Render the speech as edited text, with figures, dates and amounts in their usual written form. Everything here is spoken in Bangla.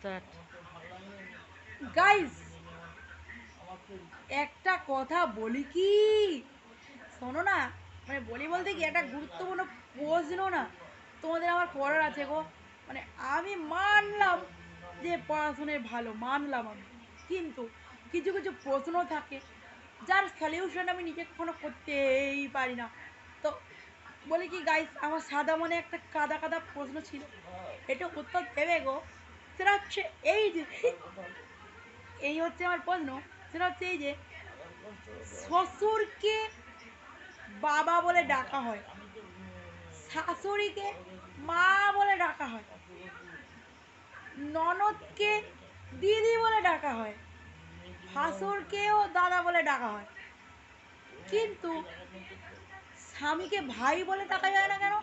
স্টার্ট। গাইস, একটা কথা বলি কি, শোনো না। মানে বলি বলতে কি, একটা গুরুত্বপূর্ণ প্রশ্ন না তোমাদের আমার করার আছে গো। মানে আমি মানলাম যে পড়াশোনায় ভালো, মানলাম আমি, কিন্তু কিছু কিছু প্রশ্ন থাকে যার সলিউশন আমি নিজে কখনো করতেই পারি না। তো বলি কি গাইস, আমার সাদা মনে একটা কাদা কাদা প্রশ্ন ছিল, এটা উত্তর দেবে গো। সেটা হচ্ছে এই যে, এই হচ্ছে আমার প্রশ্ন। সেটা হচ্ছে এই যে, শ্বশুরকে বাবা বলে ডাকা হয়, শাশুড়িকে মা বলে ডাকা হয়, ননদকে দিদি বলে ডাকা হয়, ভাসুরকেও দাদা বলে ডাকা হয়, কিন্তু স্বামীকে ভাই বলে ডাকা যায় না কেন?